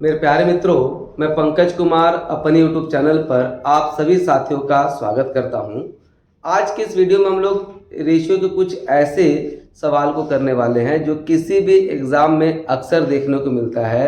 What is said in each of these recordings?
मेरे प्यारे मित्रों, मैं पंकज कुमार अपने YouTube चैनल पर आप सभी साथियों का स्वागत करता हूं। आज के इस वीडियो में हम लोग रेशियो के कुछ ऐसे सवाल को करने वाले हैं जो किसी भी एग्ज़ाम में अक्सर देखने को मिलता है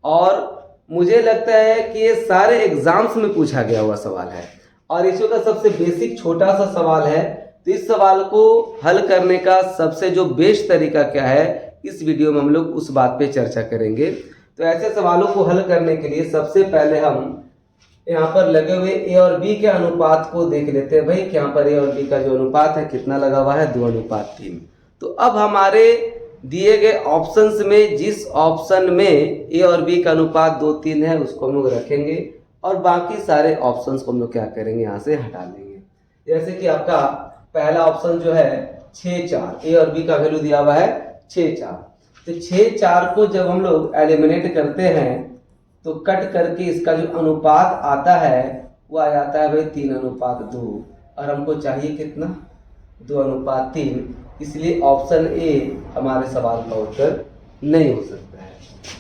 और मुझे लगता है कि ये सारे एग्ज़ाम्स में पूछा गया हुआ सवाल है और रेशियो का सबसे बेसिक छोटा सा सवाल है। तो इस सवाल को हल करने का सबसे जो बेस्ट तरीका क्या है, इस वीडियो में हम लोग उस बात पे चर्चा करेंगे। तो ऐसे सवालों को हल करने के लिए सबसे पहले हम यहाँ पर लगे हुए ए और बी के अनुपात को देख लेते हैं। भाई यहाँ पर ए और बी का जो अनुपात है कितना लगा हुआ है, 2:3। तो अब हमारे दिए गए ऑप्शंस में जिस ऑप्शन में ए और बी का अनुपात 2:3 है उसको हम लोग रखेंगे और बाकी सारे ऑप्शंस को हम लोग क्या करेंगे, यहाँ से हटा लेंगे। जैसे कि आपका पहला ऑप्शन जो है 6:4, ए और बी का वैल्यू दिया हुआ है 6:4। तो 6:4 को जब हम लोग एलिमिनेट करते हैं तो कट करके इसका जो अनुपात आता है वो आ जाता है भाई 3:2 और हमको चाहिए कितना, 2:3। इसलिए ऑप्शन ए हमारे सवाल का उत्तर नहीं हो सकता है।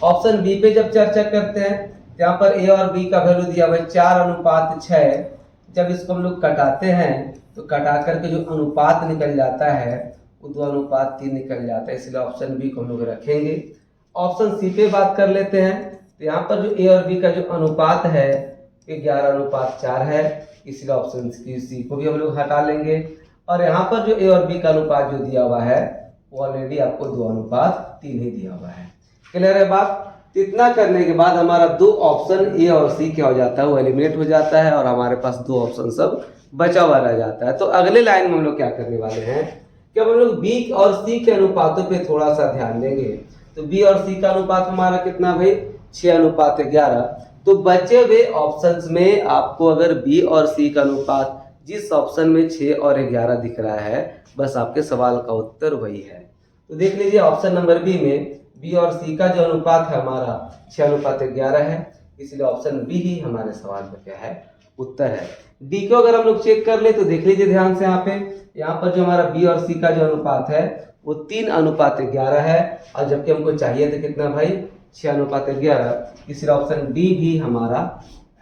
ऑप्शन बी पे जब चर्चा करते हैं, यहाँ पर ए और बी का वैल्यू दिया हुआ है 4:6। जब इसको हम लोग कटाते हैं तो कटा करके जो अनुपात निकल जाता है वो 2:3 निकल जाता है, इसलिए ऑप्शन बी को हम लोग रखेंगे। ऑप्शन सी पे बात कर लेते हैं। तो यहाँ पर जो ए और बी का जो अनुपात है ये 11:4 है, इसलिए ऑप्शन सी को भी हम लोग हटा लेंगे। और यहाँ पर जो ए और बी का अनुपात जो दिया हुआ है वो ऑलरेडी आपको 2:3 ही दिया हुआ है। क्लियर है बात? इतना करने के बाद हमारा दो ऑप्शन ए और सी क्या हो जाता है, वो एलिमिनेट हो जाता है और हमारे पास दो ऑप्शन सब बचा हुआ रह जाता है। तो अगले लाइन में हम लोग क्या करने वाले हैं कि अब हम लोग बी और सी के अनुपातों पे थोड़ा सा ध्यान देंगे। तो बी और सी का अनुपात हमारा कितना भाई, 6:11। तो बचे हुए ऑप्शंस में आपको अगर बी और सी का अनुपात जिस ऑप्शन में 6 और 11 दिख रहा है, बस आपके सवाल का उत्तर वही है। तो देख लीजिए ऑप्शन नंबर बी में बी और सी का जो अनुपात है हमारा 6:11 है, इसलिए ऑप्शन बी ही हमारे सवाल का क्या है, उत्तर है। डी को अगर हम लोग चेक कर ले तो देख लीजिए ध्यान से यहाँ पर जो हमारा बी और सी का जो अनुपात है वो 3:11 है और जबकि हमको चाहिए था कितना भाई, 6:11, इसलिए ऑप्शन डी भी हमारा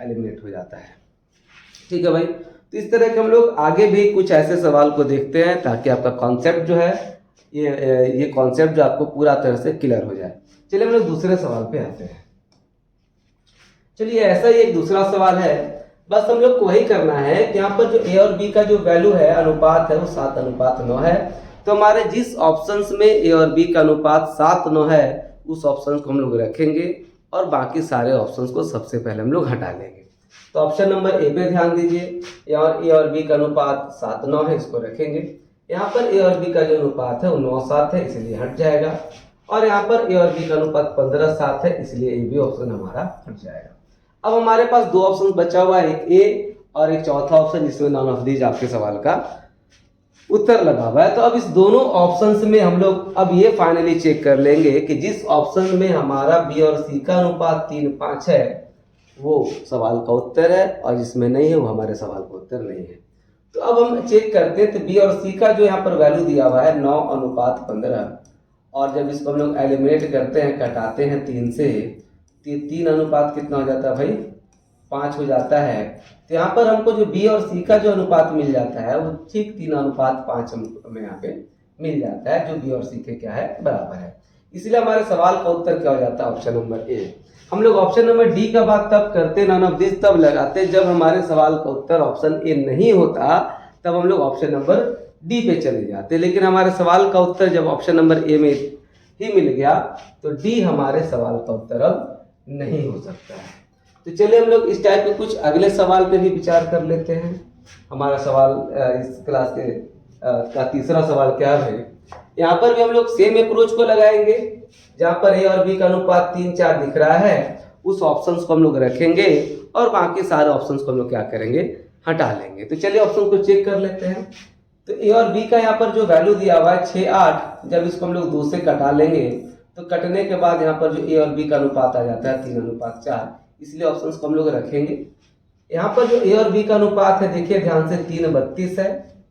एलिमिनेट हो जाता है। ठीक है भाई। तो इस तरह के हम लोग आगे भी कुछ ऐसे सवाल को देखते हैं ताकि आपका कॉन्सेप्ट जो है ये कॉन्सेप्ट जो आपको पूरा तरह से क्लियर हो जाए। चलिए हम लोग दूसरे सवाल पे आते हैं। चलिए ऐसा ही एक दूसरा सवाल है, बस हम लोग को वही करना है कि यहाँ पर जो ए और बी का जो वैल्यू है, अनुपात है, वो 7:9 है। तो हमारे जिस ऑप्शंस में ए और बी का अनुपात 7:9 है उस ऑप्शन को हम लोग रखेंगे और बाकी सारे ऑप्शंस को सबसे पहले हम लोग हटा लेंगे। तो ऑप्शन नंबर ए पे ध्यान दीजिए, यहाँ ए और बी का अनुपात 7:9 है, इसको रखेंगे। यहाँ पर ए और बी का जो अनुपात है वो 9:7 है, इसलिए हट जाएगा। और यहाँ पर ए और बी का अनुपात 15:7 है, इसलिए ए भी ऑप्शन हमारा हट जाएगा। अब हमारे पास दो ऑप्शन बचा हुआ है, एक ए और एक चौथा ऑप्शन जिसमें नॉन ऑफ दीज आपके सवाल का उत्तर लगा हुआ है। तो अब इस दोनों ऑप्शंस में हम लोग अब ये फाइनली चेक कर लेंगे कि जिस ऑप्शन में हमारा बी और सी का अनुपात 3:5 है वो सवाल का उत्तर है और जिसमें नहीं है वो हमारे सवाल का उत्तर नहीं है। तो अब हम चेक करते हैं। तो बी और सी का जो यहाँ पर वैल्यू दिया हुआ है 9:15 और जब इसको हम लोग एलिमिनेट करते हैं, कटाते हैं 3 से, 3 अनुपात कितना हो जाता है भाई, 5 हो जाता है। तो यहाँ पर हमको जो बी और सी का जो अनुपात मिल जाता है वो ठीक 3:5 हमें यहाँ पे मिल जाता है, जो बी और सी के क्या है, बराबर है। इसलिए हमारे सवाल का उत्तर क्या हो जाता है, ऑप्शन नंबर ए। हम लोग ऑप्शन नंबर डी का बात तब करते, नॉन ऑफ दिस तब लगाते जब हमारे सवाल का उत्तर ऑप्शन ए नहीं होता, तब हम लोग ऑप्शन नंबर डी पे चले जाते। लेकिन हमारे सवाल का उत्तर जब ऑप्शन नंबर ए में ही मिल गया तो डी हमारे सवाल का उत्तर अब नहीं हो सकता है। तो चलिए हम लोग इस टाइप के कुछ अगले सवाल पे भी विचार कर लेते हैं। हमारा सवाल इस क्लास के का तीसरा सवाल क्या है, यहाँ पर भी हम लोग सेम अप्रोच को लगाएंगे। जहाँ पर ए और बी का अनुपात 3:4 दिख रहा है उस ऑप्शंस को हम लोग रखेंगे और बाकी सारे ऑप्शंस को हम लोग क्या करेंगे, हटा लेंगे। तो चलिए ऑप्शन को चेक कर लेते हैं। तो ए और बी का यहाँ पर जो वैल्यू दिया हुआ है 6:8, जब इसको हम लोग 2 से कटा लेंगे तो कटने के बाद यहाँ पर जो ए और बी का अनुपात आ जाता है 3:4, इसलिए ऑप्शंस को हम लोग रखेंगे। यहाँ पर जो ए और बी का अनुपात है देखिए ध्यान से 3:32 है,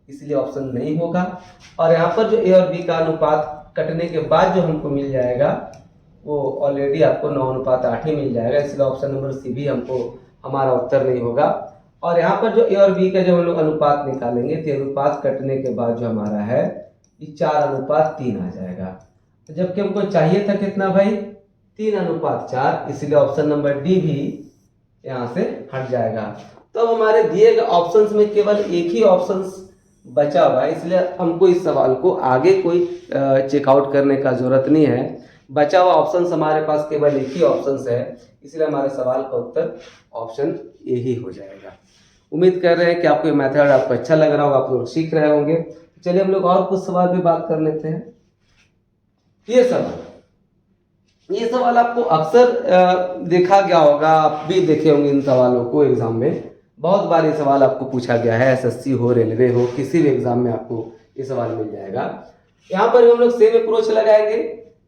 इसलिए ऑप्शन नहीं होगा। और यहाँ पर जो ए और बी का अनुपात कटने के बाद जो हमको मिल जाएगा वो ऑलरेडी आपको 9:8 ही मिल जाएगा, इसलिए ऑप्शन नंबर सी भी हमको हमारा उत्तर नहीं होगा। और यहाँ पर जो ए और बी का जब हम लोग अनुपात निकालेंगे तो अनुपात कटने के बाद जो हमारा है ये 4:3 आ जाएगा, जबकि हमको चाहिए था कितना भाई 3:4, इसलिए ऑप्शन नंबर डी भी यहाँ से हट जाएगा। तो अब हमारे दिए गए ऑप्शंस में केवल एक ही ऑप्शंस बचा हुआ है, इसलिए हमको इस सवाल को आगे कोई चेकआउट करने का जरूरत नहीं है। बचा हुआ ऑप्शंस हमारे पास केवल एक ही ऑप्शंस है, इसलिए हमारे सवाल का उत्तर ऑप्शन ए ही हो जाएगा। उम्मीद कर रहे हैं कि आपको ये मेथड आपको अच्छा लग रहा होगा, आप लोग सीख रहे होंगे। चलिए हम लोग और कुछ सवाल पे बात कर लेते हैं। ये सवाल आपको अक्सर देखा गया होगा, आप भी देखे होंगे इन सवालों को एग्जाम में। बहुत बार ये सवाल आपको पूछा गया है, एसएससी हो, रेलवे हो, किसी भी एग्जाम में आपको ये सवाल मिल जाएगा। यहाँ पर हम लोग सेम अप्रोच लगाएंगे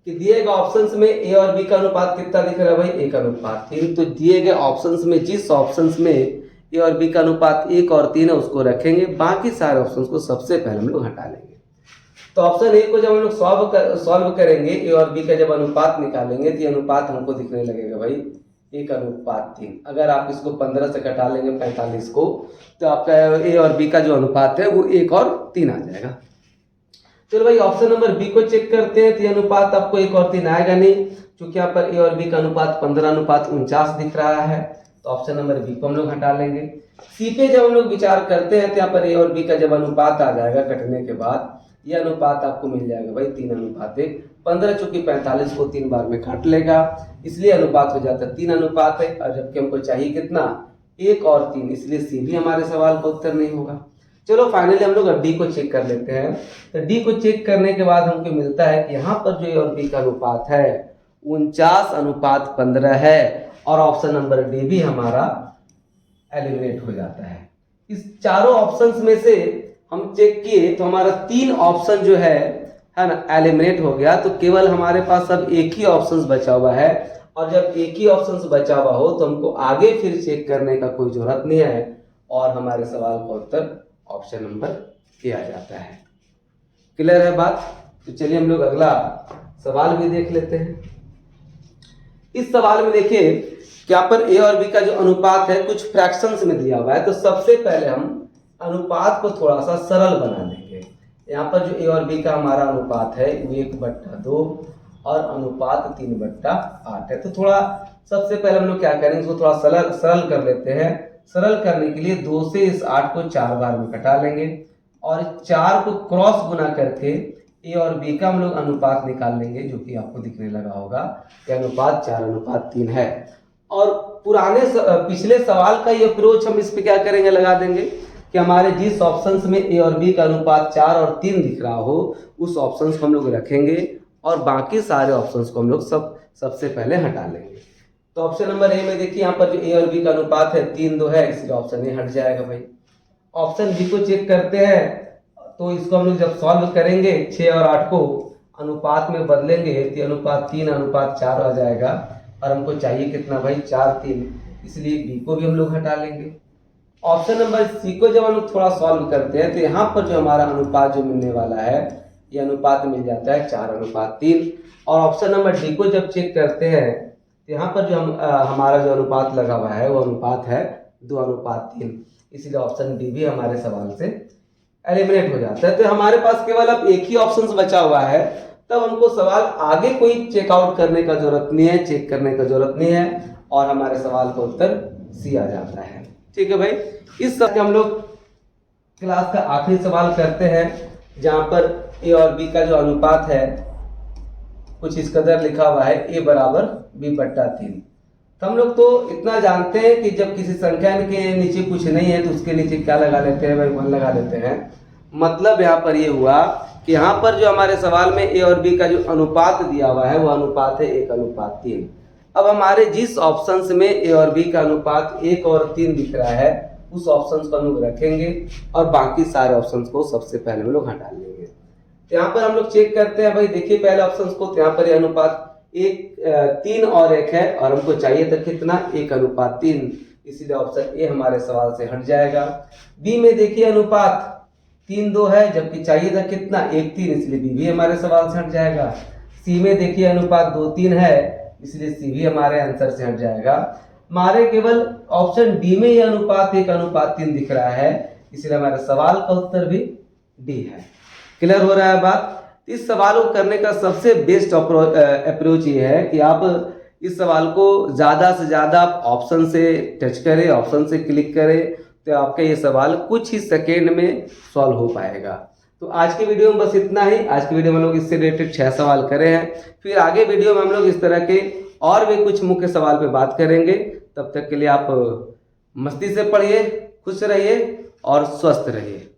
कि दिए गए ऑप्शंस में ए और बी का अनुपात कितना दिख रहा है भाई 1:3। तो दिए गए ऑप्शंस में जिस ऑप्शंस में ए और बी का अनुपात 1 और 3 है उसको रखेंगे, बाकी सारे ऑप्शंस को सबसे पहले हम लोग हटा लेंगे। तो ऑप्शन ए को जब हम लोग सॉल्व करेंगे, ए और बी का जब अनुपात निकालेंगे तो ये अनुपात हमको दिखने लगेगा भाई 1:3। अगर आप इसको 15 से घटा लेंगे 45 को, तो आपका ए और बी का जो अनुपात है वो 1 और 3 आ जाएगा। चलो भाई ऑप्शन नंबर बी को चेक करते हैं, तो ये अनुपात आपको 1 और 3 आएगा नहीं, क्योंकि यहाँ पर ए और बी का अनुपात 15:49 दिख रहा है, तो ऑप्शन नंबर बी को हम लोग हटा लेंगे। सी पे जब हम लोग विचार करते हैं तो यहाँ पर ए और बी का जब अनुपात आ जाएगा कटने के बाद, यह अनुपात आपको मिल जाएगा भाई 3:1। 15 चूंकि 45 को 3 बार में काट लेगा, इसलिए अनुपात हो जाता है 3:1 है, और जबकि हमको चाहिए कितना 1 और 3, इसलिए सी भी हमारे सवाल का उत्तर नहीं होगा। चलो फाइनली हम लोग अब डी को चेक कर लेते हैं। तो डी को चेक करने के बाद हमको मिलता है कि यहाँ पर जो ए और बी का अनुपात है 49:15 है, और ऑप्शन नंबर डी भी हमारा एलिमिनेट हो जाता है। इस चारों ऑप्शंस में से हम चेक किए तो हमारा 3 ऑप्शन जो है ना एलिमिनेट हो गया, तो केवल हमारे पास अब एक ही ऑप्शन बचा हुआ है। और जब एक ही ऑप्शन बचा हुआ हो तो हमको आगे फिर चेक करने का कोई जरूरत नहीं है, और हमारे सवाल का उत्तर ऑप्शन नंबर ए आ जाता है। क्लियर है बात? तो चलिए हम लोग अगला सवाल भी देख लेते हैं। इस सवाल में देखिए यहाँ पर ए और बी का जो अनुपात है कुछ फ्रैक्शंस में दिया हुआ है, तो सबसे पहले हम अनुपात को थोड़ा सा सरल बना लेंगे। यहाँ पर जो ए और बी का हमारा अनुपात है वो 1/2 और अनुपात 3/8 है। तो थोड़ा सबसे पहले हम लोग क्या करेंगे, इसको थोड़ा सरल कर लेते हैं। सरल करने के लिए 2 से इस 8 को 4 बार में कटा लेंगे, और 4 को क्रॉस गुना करके ए और बी का हम लोग अनुपात निकाल लेंगे, जो कि आपको दिखने लगा होगा कि अनुपात 4:3 है। और पिछले सवाल का ये अप्रोच हम इस पे क्या करेंगे, लगा देंगे कि हमारे जिस ऑप्शंस में ए और बी का अनुपात 4 और 3 दिख रहा हो उस ऑप्शंस को हम लोग रखेंगे, और बाकी सारे ऑप्शंस को हम लोग सबसे पहले हटा लेंगे। तो ऑप्शन नंबर ए में देखिए यहाँ पर जो ए और बी का अनुपात है 3:2 है, इसलिए ऑप्शन ए हट जाएगा भाई। ऑप्शन बी को चेक करते हैं, तो इसको हम लोग जब सॉल्व करेंगे 6 और 8 को अनुपात में बदलेंगे तो अनुपात 3:4 आ जाएगा, और हमको चाहिए कितना भाई 4:3, इसलिए बी को भी हम लोग हटा लेंगे। ऑप्शन नंबर सी को जब हम लोग थोड़ा सॉल्व करते हैं तो यहाँ पर जो हमारा अनुपात जो मिलने वाला है ये अनुपात मिल जाता है 4:3। और ऑप्शन नंबर डी को जब चेक करते हैं तो यहाँ पर जो हमारा जो अनुपात लगा हुआ है वो अनुपात है 2:3, इसलिए ऑप्शन डी भी हमारे सवाल से एलिमिनेट हो जाता है। तो हमारे पास केवल अब एक ही ऑप्शन बचा हुआ है, तब हमको सवाल आगे कोई चेकआउट करने का जरूरत नहीं है, चेक करने का जरूरत नहीं है, और हमारे सवाल का उत्तर सी आ जाता है। ठीक है भाई, इस तरह हम लोग क्लास का आखिरी सवाल करते हैं, जहां पर ए और बी का जो अनुपात है कुछ इस कदर लिखा हुआ है a बराबर b/3। तो हम लोग तो इतना जानते हैं कि जब किसी संख्या के नीचे कुछ नहीं है तो उसके नीचे क्या लगा लेते हैं भाई, 1 लगा लेते हैं। मतलब यहाँ पर ये हुआ कि यहाँ पर जो हमारे सवाल में ए और बी का जो अनुपात दिया हुआ है वो अनुपात है 1:3। अब हमारे जिस ऑप्शंस में ए और बी का अनुपात 1 और 3 दिख रहा है उस ऑप्शंस को हम लोग रखेंगे, और बाकी सारे ऑप्शंस को सबसे पहले हम लोग हटा लेंगे। तो यहाँ पर हम लोग चेक करते हैं भाई, देखिए पहले ऑप्शंस को, तो यहाँ पर ये अनुपात 3 और 1 है, और हमको चाहिए था कितना 1:3, इसीलिए ऑप्शन ए हमारे सवाल से हट जाएगा। बी में देखिए अनुपात 3:2 है, जबकि चाहिए था कितना 1:3, इसलिए बी भी हमारे सवाल से हट जाएगा। सी में देखिए अनुपात 2:3 है, इसलिए सी भी हमारे आंसर से हट जाएगा। हमारे केवल ऑप्शन डी में यह अनुपात 1:3 दिख रहा है, इसलिए हमारे सवाल का उत्तर भी डी है। क्लियर हो रहा है बात? इस सवाल को करने का सबसे बेस्ट अप्रोच ये है कि आप इस सवाल को ज़्यादा से ज़्यादा ऑप्शन से टच करें, ऑप्शन से क्लिक करें, तो आपका ये सवाल कुछ ही सेकेंड में सॉल्व हो पाएगा। तो आज के वीडियो में बस इतना ही। आज के वीडियो में हम लोग इससे रिलेटेड 6 सवाल करे हैं। फिर आगे वीडियो में हम लोग इस तरह के और भी कुछ मुख्य सवाल पे बात करेंगे। तब तक के लिए आप मस्ती से पढ़िए, खुश रहिए और स्वस्थ रहिए।